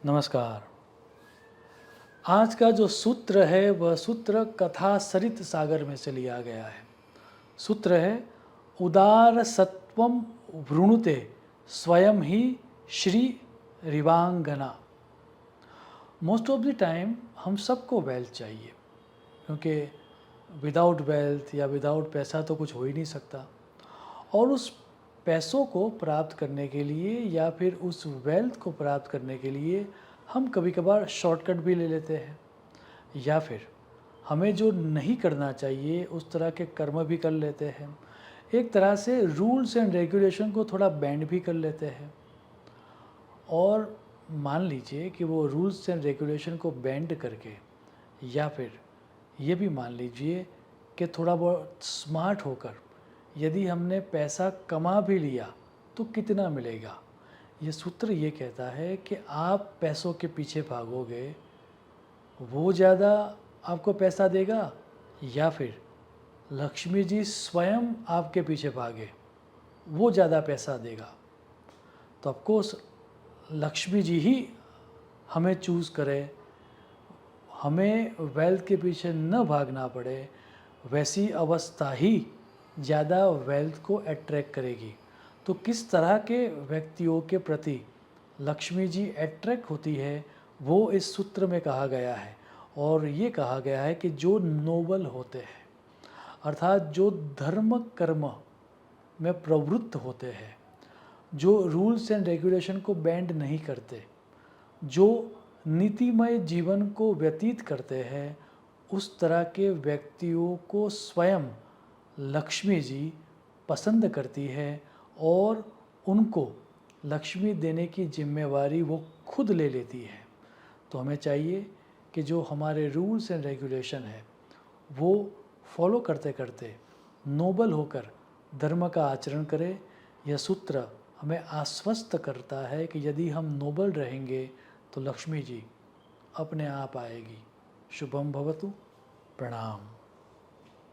नमस्कार। आज का जो सूत्र है वह सूत्र कथा सरित सागर में से लिया गया है। सूत्र है उदार सत्वम वृणुते स्वयं ही श्री रिवांगना। मोस्ट ऑफ द टाइम हम सबको वेल्थ चाहिए, क्योंकि विदाउट वेल्थ या विदाउट पैसा तो कुछ हो ही नहीं सकता। और उस पैसों को प्राप्त करने के लिए या फिर उस वेल्थ को प्राप्त करने के लिए हम कभी कभार शॉर्टकट भी ले लेते हैं, या फिर हमें जो नहीं करना चाहिए उस तरह के कर्म भी कर लेते हैं। एक तरह से रूल्स एंड रेगुलेशन को थोड़ा बैंड भी कर लेते हैं। और मान लीजिए कि वो रूल्स एंड रेगुलेशन को बैंड करके, या फिर ये भी मान लीजिए कि थोड़ा बहुत स्मार्ट होकर यदि हमने पैसा कमा भी लिया तो कितना मिलेगा। ये सूत्र ये कहता है कि आप पैसों के पीछे भागोगे, वो ज़्यादा आपको पैसा देगा, या फिर लक्ष्मी जी स्वयं आपके पीछे भागे, वो ज़्यादा पैसा देगा। तो ऑफकोर्स लक्ष्मी जी ही हमें चूज़ करे, हमें वेल्थ के पीछे न भागना पड़े, वैसी अवस्था ही ज़्यादा वेल्थ को अट्रैक्ट करेगी। तो किस तरह के व्यक्तियों के प्रति लक्ष्मी जी अट्रैक्ट होती है वो इस सूत्र में कहा गया है। और ये कहा गया है कि जो नोबल होते हैं, अर्थात जो धर्म कर्म में प्रवृत्त होते हैं, जो रूल्स एंड रेगुलेशन को बैंड नहीं करते, जो नीतिमय जीवन को व्यतीत करते हैं, उस तरह के व्यक्तियों को स्वयं लक्ष्मी जी पसंद करती है और उनको लक्ष्मी देने की जिम्मेवारी वो खुद ले लेती है। तो हमें चाहिए कि जो हमारे रूल्स एंड रेगुलेशन है वो फॉलो करते करते नोबल होकर धर्म का आचरण करें। यह सूत्र हमें आश्वस्त करता है कि यदि हम नोबल रहेंगे तो लक्ष्मी जी अपने आप आएगी। शुभम भवतु। प्रणाम।